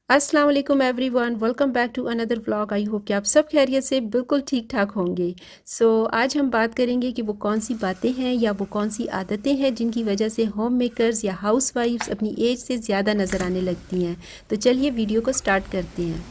अस्सलाम वालेकुम everyone, welcome back to another vlog. I hope कि आप सब खैरियत से बिल्कुल ठीक ठाक होंगे। आज हम बात करेंगे कि वो कौन सी बातें हैं या वो कौन सी आदतें हैं जिनकी वजह से होम मेकर्स या हाउस वाइफ्स अपनी एज से ज़्यादा नज़र आने लगती हैं। तो चलिए वीडियो को स्टार्ट करते हैं।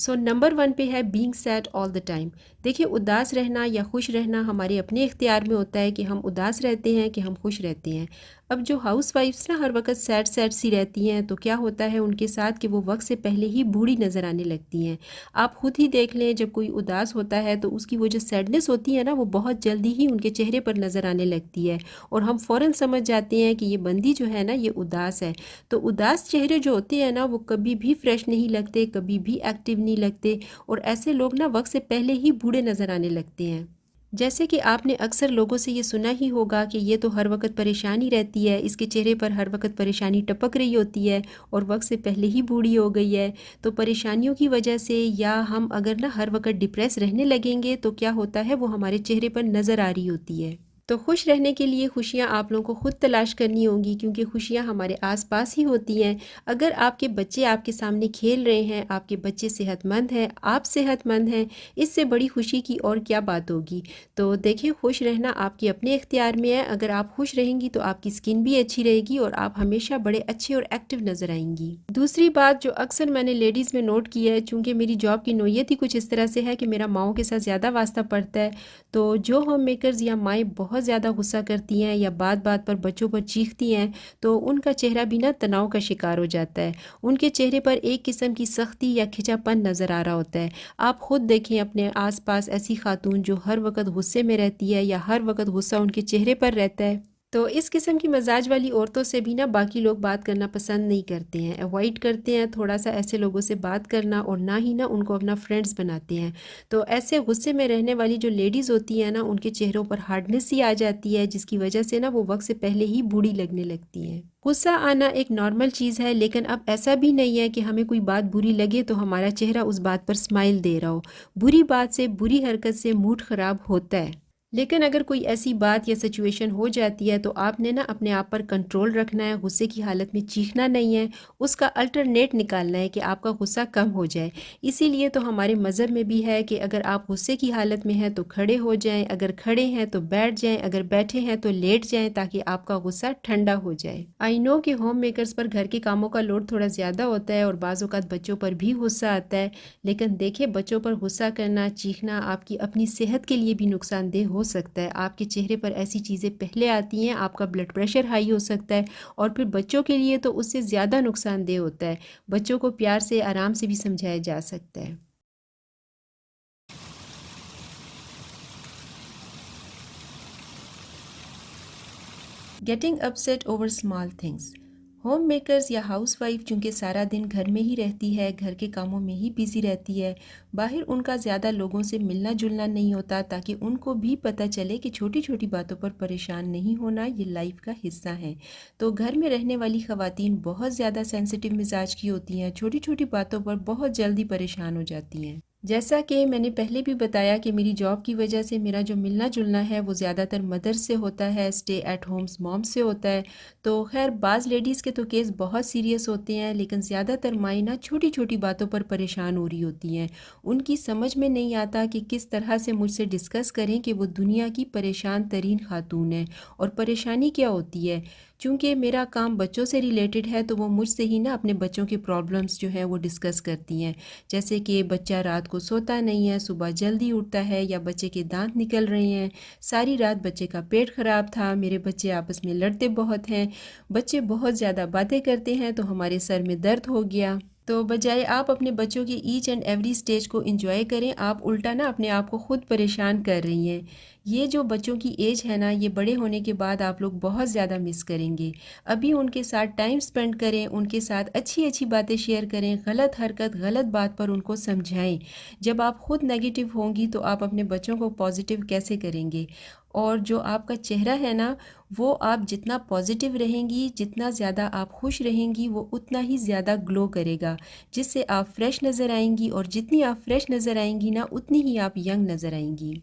नंबर 1 पे है being sad all the time. देखिए, उदास रहना या खुश रहना हमारे अपने इख्तियार में होता है कि हम उदास रहते हैं कि हम खुश रहते हैं। अब जो हाउस वाइफ्स ना हर वक्त सैड सैड सी रहती हैं, तो क्या होता है उनके साथ कि वो वक्त से पहले ही बूढ़ी नज़र आने लगती हैं। आप खुद ही देख लें, जब कोई उदास होता है तो उसकी वो जो सैडनेस होती है ना, वो बहुत जल्दी ही उनके चेहरे पर नज़र आने लगती है और हम फ़ौरन समझ जाते हैं कि ये बंदी जो है ना, ये उदास है। तो उदास चेहरे जो होते हैं ना, वो कभी भी फ्रेश नहीं लगते, कभी भी एक्टिव नहीं लगते और ऐसे लोग ना वक्त से पहले ही बूढ़े नज़र आने लगते हैं। जैसे कि आपने अक्सर लोगों से ये सुना ही होगा कि ये तो हर वक्त परेशानी रहती है, इसके चेहरे पर हर वक्त परेशानी टपक रही होती है और वक्त से पहले ही बूढ़ी हो गई है। तो परेशानियों की वजह से या हम अगर ना हर वक्त डिप्रेस रहने लगेंगे तो क्या होता है, वो हमारे चेहरे पर नज़र आ रही होती है। तो खुश रहने के लिए खुशियाँ आप लोगों को खुद तलाश करनी होंगी, क्योंकि खुशियाँ हमारे आसपास ही होती हैं। अगर आपके बच्चे आपके सामने खेल रहे हैं, आपके बच्चे सेहतमंद हैं, आप सेहतमंद हैं, इससे बड़ी खुशी की और क्या बात होगी। तो देखिए, खुश रहना आपके अपने इख्तियार में है। अगर आप खुश रहेंगी तो आपकी स्किन भी अच्छी रहेगी और आप हमेशा बड़े अच्छे और एक्टिव नज़र आएंगी। दूसरी बात जो अक्सर मैंने लेडीज़ में नोट की है, चूँकि मेरी जॉब की नोयत ही कुछ इस तरह से है कि मेरा माओं के साथ ज़्यादा वास्ता पड़ता है, तो जो होम मेकर्स या माएँ बहुत ज़्यादा गुस्सा करती हैं या बात बात पर बच्चों पर चीखती हैं, तो उनका चेहरा भी ना तनाव का शिकार हो जाता है। उनके चेहरे पर एक किस्म की सख्ती या खिंचापन नज़र आ रहा होता है। आप खुद देखें अपने आसपास ऐसी खातून जो हर वक्त गुस्से में रहती है या हर वक्त गुस्सा उनके चेहरे पर रहता है, तो इस किस्म की मजाज वाली औरतों से भी ना बाकी लोग बात करना पसंद नहीं करते हैं, अवॉइड करते हैं थोड़ा सा ऐसे लोगों से बात करना और ना ही ना उनको अपना फ्रेंड्स बनाते हैं। तो ऐसे गुस्से में रहने वाली जो लेडीज़ होती हैं ना, उनके चेहरों पर हार्डनेस ही आ जाती है, जिसकी वजह से ना वो वक्त से पहले ही बूढ़ी लगने लगती हैं। गुस्सा आना एक नॉर्मल चीज़ है, लेकिन अब ऐसा भी नहीं है कि हमें कोई बात बुरी लगे तो हमारा चेहरा उस बात पर स्माइल दे रहा हो। बुरी बात से, बुरी हरकत से मूड ख़राब होता है, लेकिन अगर कोई ऐसी बात या सिचुएशन हो जाती है तो आपने ना अपने आप पर कंट्रोल रखना है, गुस्से की हालत में चीखना नहीं है, उसका अल्टरनेट निकालना है कि आपका गुस्सा कम हो जाए। इसीलिए तो हमारे मज़हब में भी है कि अगर आप गुस्से की हालत में हैं तो खड़े हो जाएं, अगर खड़े हैं तो बैठ जाएं, अगर बैठे हैं तो लेट जाएं, ताकि आपका गुस्सा ठंडा हो जाए। आई नो कि होम मेकर्स पर घर के कामों का लोड थोड़ा ज़्यादा होता है और बाज़ औक़ात बच्चों पर भी गुस्सा आता है, लेकिन देखिए, बच्चों पर गुस्सा करना, चीखना आपकी अपनी सेहत के लिए भी नुकसानदेह हो सकता है। आपके चेहरे पर ऐसी चीज़ें पहले आती हैं, आपका ब्लड प्रेशर हाई हो सकता है और फिर बच्चों के लिए तो उससे ज़्यादा नुकसानदेह होता है। बच्चों को प्यार से, आराम से भी समझाया जा सकता है। Getting upset over small things. Home makers या हाउस वाइफ चूँकि सारा दिन घर में ही रहती है, घर के कामों में ही बिज़ी रहती है, बाहर उनका ज़्यादा लोगों से मिलना जुलना नहीं होता, ताकि उनको भी पता चले कि छोटी छोटी बातों पर परेशान नहीं होना ये लाइफ का हिस्सा है। तो घर में रहने वाली ख़वातीन बहुत ज़्यादा सेंसिटिव मिजाज की होती हैं, छोटी छोटी बातों पर बहुत जल्दी परेशान हो जाती हैं। जैसा कि मैंने पहले भी बताया कि मेरी जॉब की वजह से मेरा जो मिलना जुलना है वो ज़्यादातर मदर से होता है, स्टे एट होम्स मॉम से होता है। तो खैर, बाज़ लेडीज़ के तो केस बहुत सीरियस होते हैं, लेकिन ज़्यादातर माएँ ना छोटी छोटी बातों पर परेशान हो रही होती हैं। उनकी समझ में नहीं आता कि किस तरह से मुझसे डिस्कस करें कि वो दुनिया की परेशान तरीन खातून है और परेशानी क्या होती है। चूँकि मेरा काम बच्चों से रिलेटेड है, तो वो मुझसे ही ना अपने बच्चों के प्रॉब्लम्स जो है वो डिस्कस करती हैं। जैसे कि बच्चा रात को सोता नहीं है, सुबह जल्दी उठता है, या बच्चे के दांत निकल रहे हैं, सारी रात बच्चे का पेट ख़राब था, मेरे बच्चे आपस में लड़ते बहुत हैं, बच्चे बहुत ज़्यादा बातें करते हैं तो हमारे सर में दर्द हो गया। तो बजाय आप अपने बच्चों की ईच एंड एवरी स्टेज को एंजॉय करें, आप उल्टा ना अपने आप को खुद परेशान कर रही हैं। ये जो बच्चों की एज है ना, ये बड़े होने के बाद आप लोग बहुत ज़्यादा मिस करेंगे। अभी उनके साथ टाइम स्पेंड करें, उनके साथ अच्छी अच्छी बातें शेयर करें, गलत हरकत, गलत बात पर उनको समझाएं। जब आप खुद नेगेटिव होंगी तो आप अपने बच्चों को पॉजिटिव कैसे करेंगे। और जो आपका चेहरा है ना, वो आप जितना पॉजिटिव रहेंगी, जितना ज़्यादा आप खुश रहेंगी, वो उतना ही ज़्यादा ग्लो करेगा, जिससे आप फ्रेश नज़र आएंगी। और जितनी आप फ्रेश नज़र आएंगी ना, उतनी ही आप यंग नज़र आएंगी।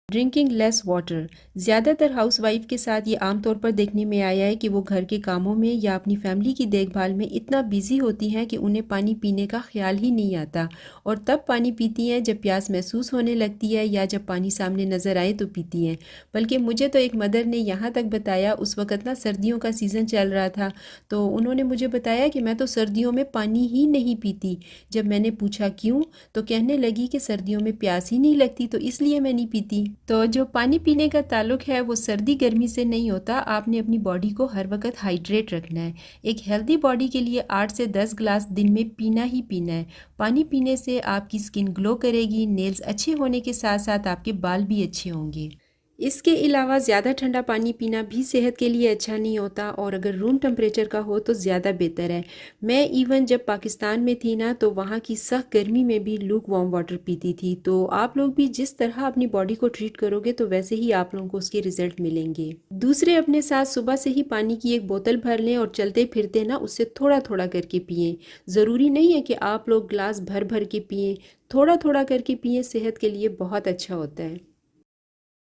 Drinking less water. ज़्यादातर हाउसवाइफ के साथ ये आमतौर पर देखने में आया है कि वो घर के कामों में या अपनी फैमिली की देखभाल में इतना बिजी होती हैं कि उन्हें पानी पीने का ख्याल ही नहीं आता, और तब पानी पीती हैं जब प्यास महसूस होने लगती है या जब पानी सामने नज़र आए तो पीती हैं। बल्कि मुझे तो एक मदर ने यहाँ तक बताया, उस वक़्त ना सर्दियों का सीज़न चल रहा था, तो उन्होंने मुझे बताया कि मैं तो सर्दियों में पानी ही नहीं पीती। जब मैंने पूछा क्यों, तो कहने लगी कि सर्दियों में प्यास ही नहीं लगती, तो इसलिए मैं नहीं पीती। तो जो पानी पीने का ताल्लुक है वो सर्दी गर्मी से नहीं होता। आपने अपनी बॉडी को हर वक्त हाइड्रेट रखना है। एक हेल्दी बॉडी के लिए 8 से 10 ग्लास दिन में पीना ही पीना है। पानी पीने से आपकी स्किन ग्लो करेगी, नेल्स अच्छे होने के साथ साथ आपके बाल भी अच्छे होंगे। इसके अलावा ज़्यादा ठंडा पानी पीना भी सेहत के लिए अच्छा नहीं होता, और अगर रूम टेम्परेचर का हो तो ज़्यादा बेहतर है। मैं इवन जब पाकिस्तान में थी ना, तो वहाँ की सख्त गर्मी में भी लूक वार्म वाटर पीती थी। तो आप लोग भी जिस तरह अपनी बॉडी को ट्रीट करोगे तो वैसे ही आप लोगों को उसके रिजल्ट मिलेंगे। दूसरे अपने साथ सुबह से ही पानी की एक बोतल भर लें और चलते फिरते ना उससे थोड़ा थोड़ा करके पिएं। ज़रूरी नहीं है कि आप लोग ग्लास भर भर के पिएं, थोड़ा थोड़ा करके पिएं, सेहत के लिए बहुत अच्छा होता है।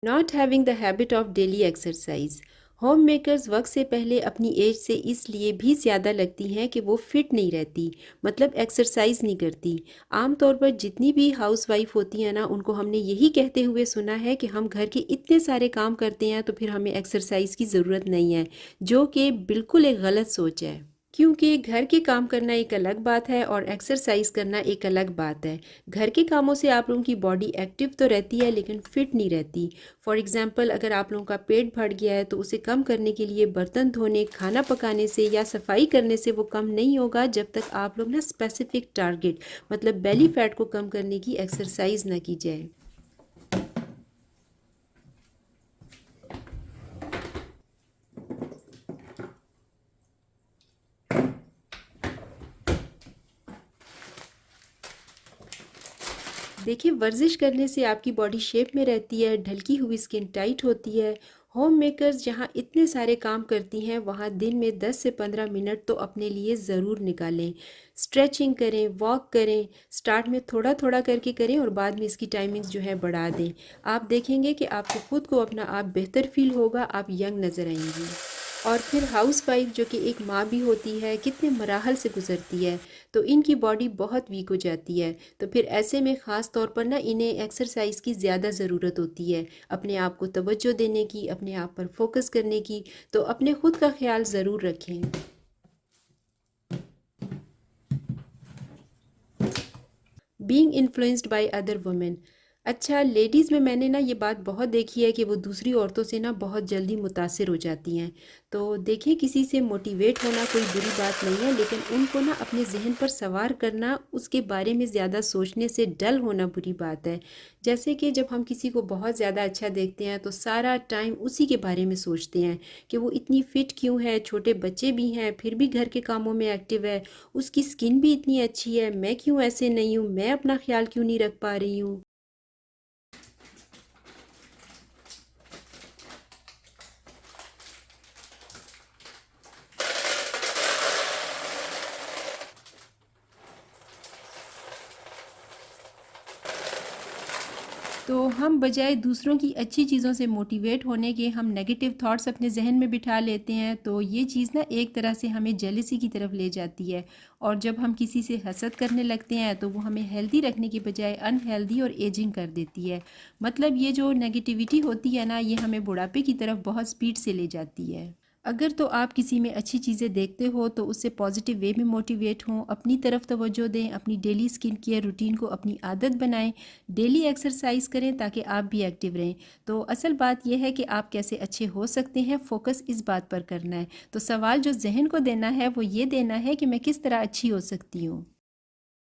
Not having the habit of daily exercise. Home makers वक्त से पहले अपनी एज से इसलिए भी ज़्यादा लगती हैं कि वो फिट नहीं रहती, मतलब एक्सरसाइज नहीं करती। आमतौर पर जितनी भी हाउस वाइफ होती हैं ना, उनको हमने यही कहते हुए सुना है कि हम घर के इतने सारे काम करते हैं तो फिर हमें एक्सरसाइज की ज़रूरत नहीं है, जो कि बिल्कुल एक गलत सोच है। क्योंकि घर के काम करना एक अलग बात है और एक्सरसाइज करना एक अलग बात है। घर के कामों से आप लोगों की बॉडी एक्टिव तो रहती है लेकिन फिट नहीं रहती। फॉर एग्जांपल, अगर आप लोगों का पेट भर गया है तो उसे कम करने के लिए बर्तन धोने, खाना पकाने से या सफाई करने से वो कम नहीं होगा, जब तक आप लोग ना स्पेसिफिक टारगेट, मतलब बेली फैट को कम करने की एक्सरसाइज ना की जाए। देखिए, वर्जिश करने से आपकी बॉडी शेप में रहती है, ढलकी हुई स्किन टाइट होती है। होम मेकर्स जहाँ इतने सारे काम करती हैं, वहाँ दिन में 10 से 15 मिनट तो अपने लिए ज़रूर निकालें। स्ट्रेचिंग करें, वॉक करें। स्टार्ट में थोड़ा थोड़ा करके करें और बाद में इसकी टाइमिंग्स जो है बढ़ा दें। आप देखेंगे कि आपको खुद को अपना आप बेहतर फील होगा, आप यंग नज़र आएंगी। और फिर हाउस वाइफ जो कि एक माँ भी होती है, कितने मराहल से गुजरती है, तो इनकी बॉडी बहुत वीक हो जाती है। तो फिर ऐसे में ख़ास तौर पर ना इन्हें एक्सरसाइज की ज़्यादा ज़रूरत होती है, अपने आप को तवज्जो देने की, अपने आप पर फोकस करने की। तो अपने खुद का ख्याल ज़रूर रखें। Being influenced by other women. अच्छा, लेडीज़ में मैंने ना ये बात बहुत देखी है कि वो दूसरी औरतों से ना बहुत जल्दी मुतासिर हो जाती हैं। तो देखिए, किसी से मोटिवेट होना कोई बुरी बात नहीं है, लेकिन उनको ना अपने जहन पर सवार करना, उसके बारे में ज़्यादा सोचने से डल होना बुरी बात है। जैसे कि जब हम किसी को बहुत ज़्यादा अच्छा देखते हैं तो सारा टाइम उसी के बारे में सोचते हैं कि वो इतनी फ़िट क्यों है, छोटे बच्चे भी हैं फिर भी घर के कामों में एक्टिव है, उसकी स्किन भी इतनी अच्छी है, मैं क्यों ऐसे नहीं हूँ, मैं अपना ख्याल क्यों नहीं रख पा रही हूँ। तो हम बजाय दूसरों की अच्छी चीज़ों से मोटिवेट होने के, हम नेगेटिव थॉट्स अपने जहन में बिठा लेते हैं। तो ये चीज़ ना एक तरह से हमें जेलसी की तरफ ले जाती है, और जब हम किसी से हसद करने लगते हैं तो वो हमें हेल्दी रखने की बजाय अनहेल्दी और एजिंग कर देती है। मतलब ये जो नेगेटिविटी होती है ना, ये हमें बुढ़ापे की तरफ बहुत स्पीड से ले जाती है। अगर तो आप किसी में अच्छी चीज़ें देखते हो तो उससे पॉजिटिव वे में मोटिवेट हों, अपनी तरफ तवज्जो दें, अपनी डेली स्किन केयर रूटीन को अपनी आदत बनाएं, डेली एक्सरसाइज करें ताकि आप भी एक्टिव रहें। तो असल बात यह है कि आप कैसे अच्छे हो सकते हैं, फोकस इस बात पर करना है। तो सवाल जो जहन को देना है वो ये देना है कि मैं किस तरह अच्छी हो सकती हूँ।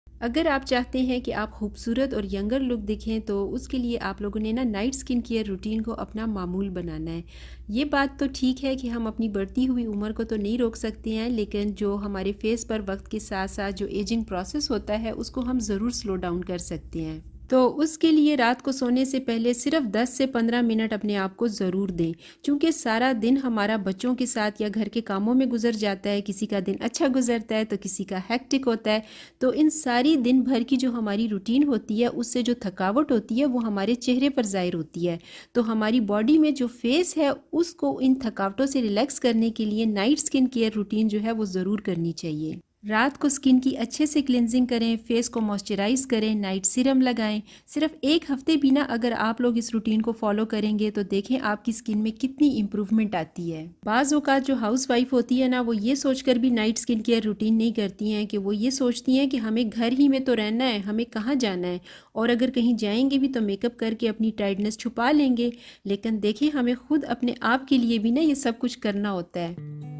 अगर आप चाहते हैं कि आप खूबसूरत और यंगर लुक दिखें तो उसके लिए आप लोगों ने ना नाइट स्किन केयर रूटीन को अपना मामूल बनाना है। ये बात तो ठीक है कि हम अपनी बढ़ती हुई उम्र को तो नहीं रोक सकते हैं, लेकिन जो हमारे फेस पर वक्त के साथ साथ जो एजिंग प्रोसेस होता है उसको हम ज़रूर स्लो डाउन कर सकते हैं। तो उसके लिए रात को सोने से पहले सिर्फ 10 से 15 मिनट अपने आप को ज़रूर दें, क्योंकि सारा दिन हमारा बच्चों के साथ या घर के कामों में गुजर जाता है। किसी का दिन अच्छा गुजरता है तो किसी का हेक्टिक होता है। तो इन सारी दिन भर की जो हमारी रूटीन होती है उससे जो थकावट होती है वो हमारे चेहरे पर ज़ाहिर होती है। तो हमारी बॉडी में जो फेस है उसको इन थकावटों से रिलैक्स करने के लिए नाइट स्किन केयर रूटीन जो है वो ज़रूर करनी चाहिए। रात को स्किन की अच्छे से क्लिनजिंग करें, फेस को मॉइस्चराइज करें, नाइट सीरम लगाएं। सिर्फ एक हफ्ते भी ना अगर आप लोग इस रूटीन को फॉलो करेंगे तो देखें आपकी स्किन में कितनी इंप्रूवमेंट आती है। बाज़ औक़ात जो हाउस वाइफ होती है ना वो ये सोचकर भी नाइट स्किन केयर रूटीन नहीं करती हैं कि वो ये सोचती हैं कि हमें घर ही में तो रहना है, हमें कहाँ जाना है, और अगर कहीं जाएंगे भी तो मेकअप करके अपनी टायर्डनेस छुपा लेंगे। लेकिन देखें हमें खुद अपने आप के लिए भी ना ये सब कुछ करना होता है।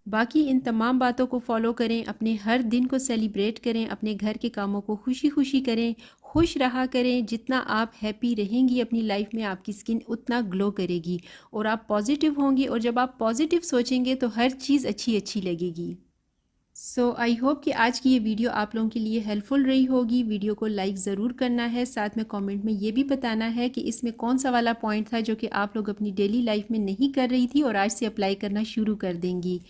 बाकी इन तमाम बातों को फॉलो करें, अपने हर दिन को सेलिब्रेट करें, अपने घर के कामों को खुशी खुशी करें, खुश रहा करें। जितना आप हैप्पी रहेंगी अपनी लाइफ में आपकी स्किन उतना ग्लो करेगी और आप पॉजिटिव होंगी, और जब आप पॉजिटिव सोचेंगे तो हर चीज़ अच्छी अच्छी लगेगी। सो आई होप कि आज की ये वीडियो आप लोगों के लिए हेल्पफुल रही होगी। वीडियो को लाइक ज़रूर करना है, साथ में कमेंट में ये भी बताना है कि इसमें कौन सा वाला पॉइंट था जो कि आप लोग अपनी डेली लाइफ में नहीं कर रही थी और आज से अप्लाई करना शुरू कर देंगी।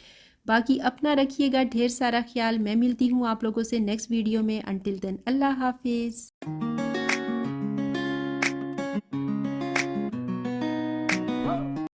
बाकी अपना रखिएगा ढेर सारा ख्याल। मैं मिलती हूँ आप लोगों से नेक्स्ट वीडियो में। अंटिल देन अल्लाह हाफिज़।